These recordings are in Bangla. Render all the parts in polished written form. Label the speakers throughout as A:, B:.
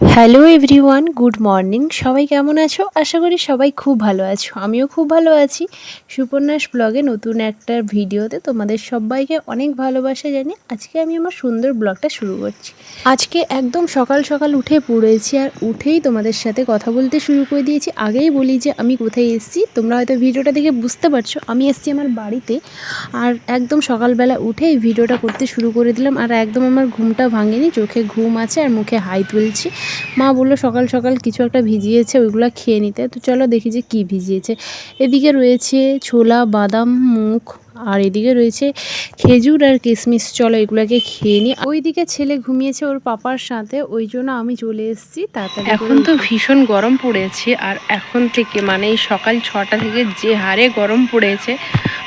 A: Hello everyone, good morning. সবাই কেমন আছো? আশা করি সবাই খুব ভালো আছো। আমিও খুব ভালো আছি। সুপর্ণাস ব্লগে নতুন একটা ভিডিওতে তোমাদের সবাইকে অনেক ভালোবাসা জানি। আজকে আমি আমার সুন্দর ব্লগটা শুরু করছি। আজকে একদম সকাল সকাল উঠে পড়েছি, আর উঠেই তোমাদের সাথে কথা বলতে শুরু করে দিয়েছি। আগেই বলি যে আমি কোথায় এসেছি, তোমরা হয়তো ভিডিওটা দেখে বুঝতে পারছো। আমি এসেছি আমার বাড়িতে, আর একদম সকালবেলা উঠেই ভিডিওটা করতে শুরু করে দিলাম। আর একদম আমার ঘুমটা ভাঙেনি, চোখে ঘুম আছে আর মুখে হাই তুলছি। মা বললো সকাল সকাল কিছু একটা ভিজিয়েছে, ওইগুলো খেয়ে নিতে। তো চলো দেখি যে কী ভিজিয়েছে। এদিকে রয়েছে ছোলা, বাদাম, মুগ, আর এদিকে রয়েছে খেজুর আর কিশমিশ। চলো এগুলোকে খেয়ে নিই। ওইদিকে ছেলে ঘুমিয়েছে ওর পাপার সাথে, ওই জন্য আমি চলে এসেছি তাড়াতাড়ি। এখন তো ভীষণ গরম পড়েছে, আর এখন থেকে মানে এই সকাল 6টা থেকে যে হারে গরম পড়েছে,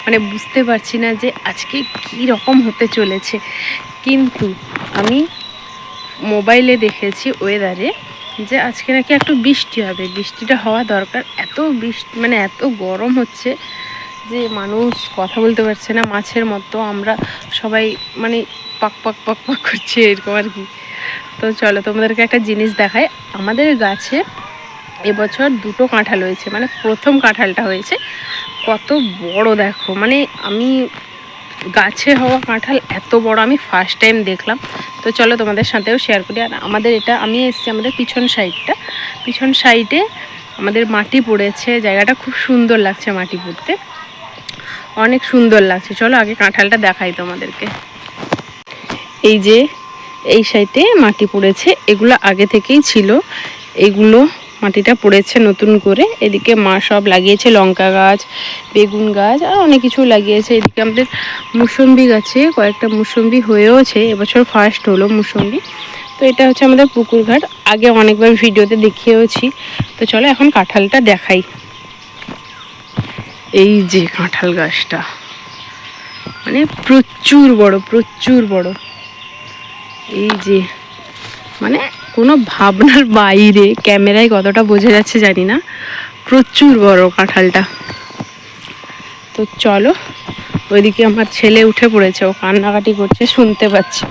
A: মানে বুঝতে পারছি না যে আজকে কী রকম হতে চলেছে। কিন্তু আমি মোবাইলে দেখেছি ওয়েদারে যে আজকে নাকি একটু বৃষ্টি হবে, বৃষ্টিটা হওয়া দরকার। এত বৃষ্টি মানে এত গরম হচ্ছে যে মানুষ কথা বলতে পারছে না। মাছের মতো আমরা সবাই মানে পাক পাক পাক পাক করছে এরকম আর কি। তো চলো তোমাদেরকে একটা জিনিস দেখাই। আমাদের গাছে এবছর 2টো কাঁঠাল হয়েছে, মানে প্রথম কাঁঠালটা হয়েছে। কত বড় দেখো, মানে আমি গাছে হওয়া কাঁঠাল এত বড় আমি ফার্স্ট টাইম দেখলাম। তো চলো তোমাদের সাথেও শেয়ার করি। আর আমাদের এটা আমি এসেছি আমাদের পিছন সাইডে আমাদের মাটি পড়েছে, জায়গাটা খুব সুন্দর লাগছে, মাটি পড়তে অনেক সুন্দর লাগছে। চলো আগে কাঁঠালটা দেখাই তোমাদেরকে। এই যে এই সাইডে মাটি পড়েছে, এগুলো আগে থেকেই ছিল, এগুলো মাটিটা পড়েছে নতুন করে। এদিকে মা সব লাগিয়েছে, লঙ্কা গাছ, বেগুন গাছ, আর অনেক কিছু লাগিয়েছে। এদিকে আমাদের মুসম্বি গাছে কয়েকটা মুসম্বি হয়েওছে, এবছর ফার্স্ট হলো মুসম্বি। তো এটা হচ্ছে আমাদের পুকুর ঘাট, আগে অনেকবার ভিডিওতে দেখিয়েওছি। তো চলো এখন কাঁঠালটা দেখাই। এই যে কাঁঠাল গাছটা মানে প্রচুর বড়, প্রচুর বড়। এই যে মানে কোনো ভাবনার বাইরে, ক্যামেরায় কতটা বোঝা যাচ্ছে জানি না, প্রচুর বড় কাঁঠালটা। তো চলো ওইদিকে আমার ছেলে উঠে পড়েছে, ও কান্নাকাটি করছে, শুনতে পাচ্ছি।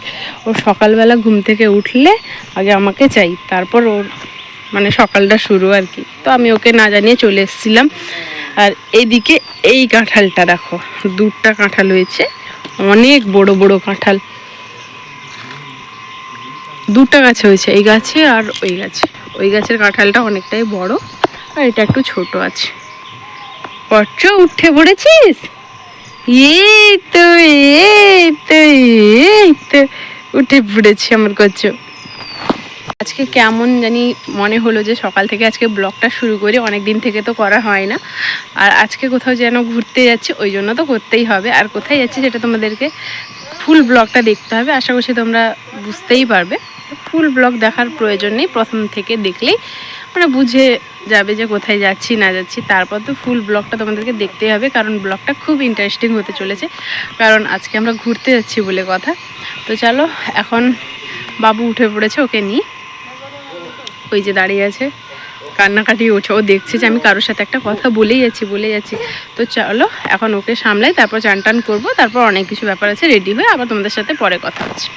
A: ও সকালবেলা ঘুম থেকে উঠলে আগে আমাকে চাই, তারপর ওর মানে সকালটা শুরু আর কি। তো আমি ওকে না জানিয়ে চলে এসেছিলাম। আর এইদিকে এই কাঁঠালটা দেখো, 2টা কাঁঠাল হয়েছে, অনেক বড় বড় কাঁঠাল। 2টা গাছে হয়েছে, এই গাছে আর ওই গাছে। ওই গাছের কাঁঠালটা অনেকটাই বড়, আর এটা একটু ছোট আছে। পড়ছ, উঠে পড়েছিস? এই তো এই তো এই তো উঠে পড়েছি আমার কচ্ছ। আজকে কেমন জানি মনে হলো যে সকাল থেকে আজকে ব্লগটা শুরু করি, অনেক দিন থেকে তো করা হয় না। আর আজকে কোথাও যেন ঘুরতে যাচ্ছি, ওই জন্য তো করতেই হবে। আর কোথায় যাচ্ছি সেটা তোমাদেরকে ফুল ব্লগটা দেখতে হবে, আশা করছি তোমরা বুঝতেই পারবে। ফুল ব্লগ দেখার প্রয়োজন নেই, প্রথম থেকে দেখলেই মানে বুঝে যাবে যে কোথায় যাচ্ছি না যাচ্ছি। তারপর তো ফুল ব্লগটা তোমাদেরকে দেখতেই হবে, কারণ ব্লগটা খুব ইন্টারেস্টিং হতে চলেছে, কারণ আজকে আমরা ঘুরতে যাচ্ছি বলে কথা। তো চলো এখন বাবু উঠে পড়েছে, ওকে নিই। ওই যে দাঁড়িয়ে আছে, কান্নাকাটি ওঠে, ও দেখছে যে আমি কারোর সাথে একটা কথা বলেই যাচ্ছি। তো চলো এখন ওকে সামলাই, তারপর চান টান করবো, তারপর অনেক কিছু ব্যাপার আছে, রেডি হয়ে আবার তোমাদের সাথে পরে কথা হচ্ছে।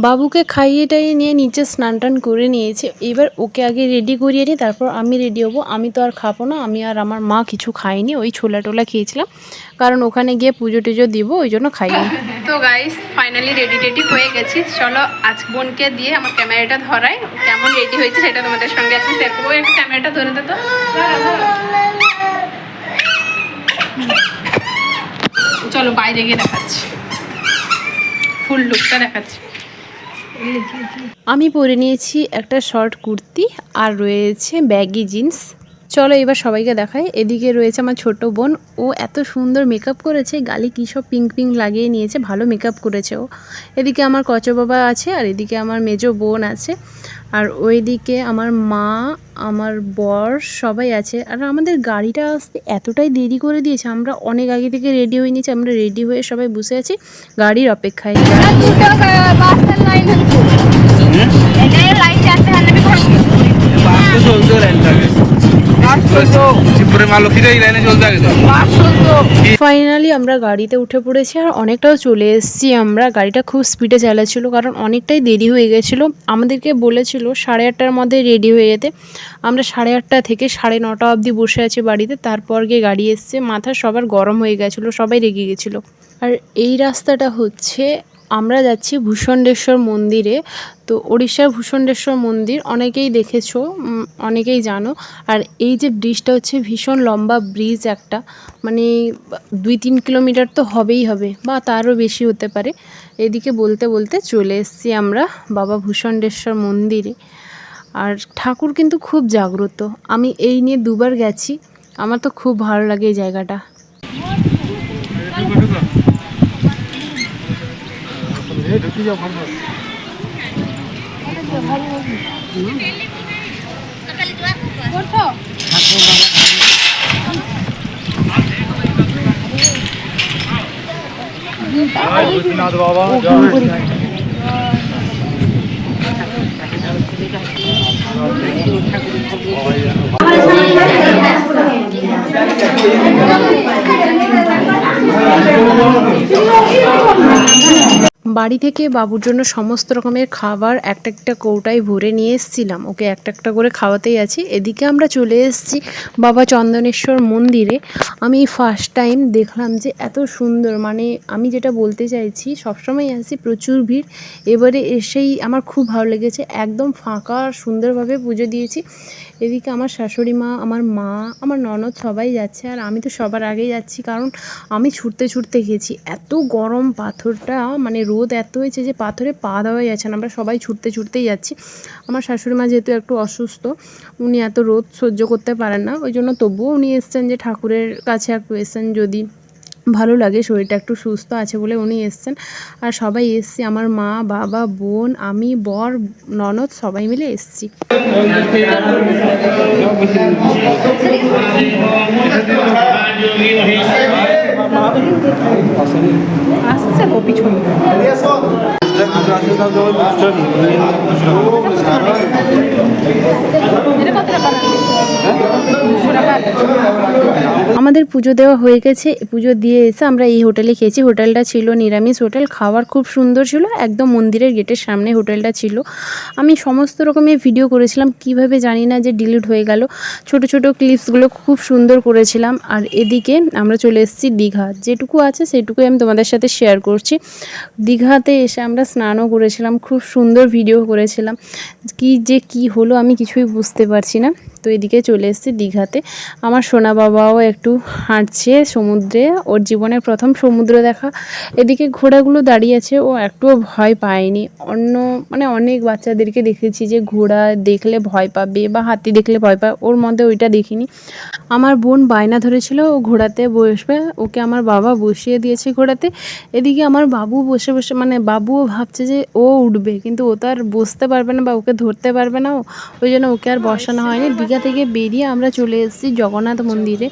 A: বাবুকে খাইয়ে টাইয়ে নিয়ে নিচে স্নান টান করে নিয়েছে, এবার ওকে আগে রেডি করিয়ে নিই, তারপর আমি রেডি হবো। আমি তো আর খাবো না, আমি আর আমার মা কিছু খাইনি, ওই ছোলা টোলা খেয়েছিলাম, কারণ ওখানে গিয়ে পুজো টুজো দিব, ওই জন্য খাইনি। তো গাইস ফাইনালি রেডি হয়ে গেছি। চলো আজ বোনকে দিয়ে আমার ক্যামেরাটা ধরাই, কেমন রেডি হয়েছে সেটা তোমাদের সঙ্গে আজকে শেয়ার করবো। একটা ক্যামেরাটা ধরে দে তো। চলো বাইরে গিয়ে দেখাচ্ছি, ফুল লুকটা দেখাচ্ছি। আমি পরে নিয়েছি একটা শর্ট কুর্তি, আর রয়েছে ব্যাগি জিন্স। চলো এবার সবাইকে দেখাই। এদিকে রয়েছে আমার ছোট বোন, ও এত সুন্দর মেকআপ করেছে, গালে কী সব পিঙ্ক পিঙ্ক লাগিয়ে নিয়েছে, ভালো মেকআপ করেছে ও। এদিকে আমার কচো বাবা আছে, আর এদিকে আমার মেজো বোন আছে, আর ওইদিকে আমার মা, আমার বর সবাই আছে। আর আমাদের গাড়িটা আসতে এতটাই দেরি করে দিয়েছে, আমরা অনেক আগে থেকে রেডি হয়ে নিয়েছি, আমরা রেডি হয়ে সবাই বসে আছি গাড়ির অপেক্ষায়। ফাইনালি আমরা গাড়িতে উঠে পড়েছি আর অনেকটাও চলে এসেছি। আমরা গাড়িটা খুব স্পিডে চালাচ্ছিল কারণ অনেকটাই দেরি হয়ে গেছিলো। আমাদেরকে বলেছিল 8:30টার মধ্যে রেডি হয়ে যেতে। আমরা 8:30 থেকে 9:30 অবধি বসে আছি বাড়িতে। তারপর গিয়ে গাড়ি এসছে, মাথা সবার গরম হয়ে গেছিলো, সবাই রেগে গেছিলো। আর এই রাস্তাটা হচ্ছে আমরা যাচ্ছি ভূষণ্ডেশ্বর মন্দিরে। তো ওড়িশার ভূষণ্ডেশ্বর মন্দির অনেকেই দেখেছো, অনেকেই জানো। আর এই যে ব্রিজটা হচ্ছে ভীষণ লম্বা ব্রিজ একটা, মানে 2-3 কিলোমিটার তো হবেই হবে বা তারও বেশি হতে পারে। এদিকে বলতে বলতে চলে এসেছি আমরা বাবা ভূষণ্ডেশ্বর মন্দিরে। আর ঠাকুর কিন্তু খুব জাগ্রত। আমি এই নিয়ে 2বার গেছি, আমার তো খুব ভালো লাগে এই জায়গাটা। বাড়ি থেকে বাবুর জন্য সমস্ত রকমের খাবার একটা একটা কৌটায় ভরে নিয়ে এসেছিলাম, ওকে একটা একটা করে খাওয়াতেই আছি। এদিকে আমরা চলে এসেছি বাবা চন্দনেশ্বর মন্দিরে। আমি ফার্স্ট টাইম দেখলাম যে এত সুন্দর, মানে আমি যেটা বলতে চাইছি সবসময় আসি প্রচুর ভিড়, এবারে এসেই আমার খুব ভালো লেগেছে। একদম ফাঁকা, সুন্দরভাবে পুজো দিয়েছি। এদিকে আমার শাশুড়ি মা, আমার মা, আমার ননদ সবাই যাচ্ছে আর আমি তো সবার আগেই যাচ্ছি, কারণ আমি ছুটতে ছুটতে গেছি। এত গরম, পাথরটা মানে রোদ এত হয়েছে যে পাথরে পা দেওয়াই যাচ্ছে না। আমরা সবাই ছুটতে ছুটতেই যাচ্ছি। আমার শাশুড়ি মা যেহেতু একটু অসুস্থ, উনি এত রোদ সহ্য করতে পারেন না, ওই জন্য তবুও উনি এসছেন যে ঠাকুরের কাছে একটু এসছেন, যদি ভালো লাগে, শরীরটা একটু সুস্থ আছে বলে উনি এসছেন। আর সবাই এসছি, আমার মা, বাবা, বোন, আমি, বর, ননদ সবাই মিলে এসছি। আসছে তো পিছনে। আমাদের পুজো দেওয়া হয়ে গেছে। পুজো দিয়ে এসে আমরা এই হোটেলে খেয়েছি। হোটেলটা ছিল নিরামিষ হোটেল, খাবার খুব সুন্দর ছিল, একদম মন্দিরের গেটের সামনে হোটেলটা ছিল। আমি সমস্ত রকমের ভিডিও করেছিলাম, কিভাবে জানি না যে ডিলিট হয়ে গেল। ছোট ছোট ক্লিপসগুলো খুব সুন্দর করেছিলাম। আর এদিকে আমরা চলে এসেছি দীঘা, যেটুকু আছে সেটুকুই আমি তোমাদের সাথে শেয়ার করছি। দীঘাতে এসে আমরা স্নানও করেছিলাম, খুব সুন্দর ভিডিও করেছিলাম। কি হলো আমি কিছুই বুঝতে পারছি না। তো এদিকে চলে এসেছি দীঘাতে। আমার সোনা বাবাও একটু হাঁটছে সমুদ্রে, ওর জীবনের প্রথম সমুদ্র দেখা। এদিকে ঘোড়াগুলো দাঁড়িয়ে আছে, ও একটুও ভয় পায়নি। অনেক বাচ্চাদেরকে দেখেছি যে ঘোড়া দেখলে ভয় পাবে বা হাতি দেখলে ভয় পায়, ওর মধ্যে ওইটা দেখিনি। আমার বোন বায়না ধরেছিল ও ঘোড়াতে বসবে, ওকে আমার বাবা বসিয়ে দিয়েছে ঘোড়াতে। এদিকে আমার বাবু বসে বসে, বাবুও ভাবছে যে ও উঠবে, কিন্তু ও তো আর বসতে পারবে না বা ওকে ধরতে পারবে না, ওই জন্য ওকে আর বসানো হয়নি। দীঘা থেকে বেরিয়ে আমরা চলে এসেছি জগন্নাথ মন্দিরে।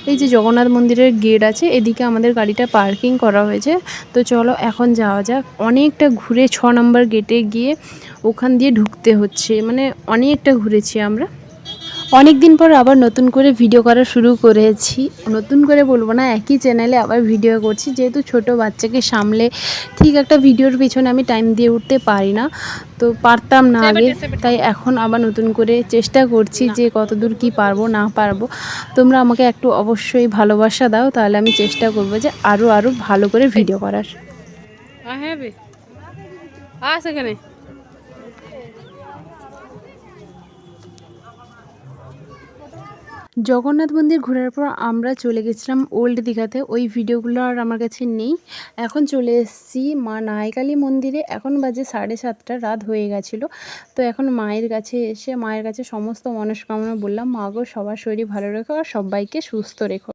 A: এই যে জগন্নাথ মন্দিরের গেট আছে, এদিকে আমাদের গাড়িটা পার্কিং করা হয়েছে। তো চলো এখন যাওয়া যাক। অনেকটা ঘুরে 6 নম্বর গেটে গিয়ে ওখান দিয়ে ঢুকতে হচ্ছে, অনেকটা ঘুরেছি আমরা। অনেক দিন পর আবার নতুন করে ভিডিও করা শুরু করেছি। নতুন করে বলবো না, একই চ্যানেলে আবার ভিডিও করছি, যেহেতু ছোট বাচ্চাকে সামলে ঠিক একটা ভিডিওর পিছনে আমি টাইম দিয়ে উঠতে পারি না, তো পারতাম না আগে। তাই এখন আবার নতুন করে চেষ্টা করছি যে কতদূর কি পারবো না পারবো। তোমরা আমাকে একটু অবশ্যই ভালোবাসা দাও, তাহলে আমি চেষ্টা করবো যে আরও ভালো করে ভিডিও করার। সেখানে জগন্নাথ মন্দির ঘোরার পর আমরা চলে গেছিলাম ওল্ড দীঘাতে। ওই ভিডিওগুলো আর আমার কাছে নেই। এখন চলে এসেছি মা নাইকালী মন্দিরে। এখন বাজে 7:30, রাত হয়ে গেছিলো। তো এখন মায়ের কাছে এসে মায়ের কাছে সমস্ত মনস্কামনা বললাম, মা গো সবার শরীর ভালো রেখো আর সবাইকে সুস্থ রেখো।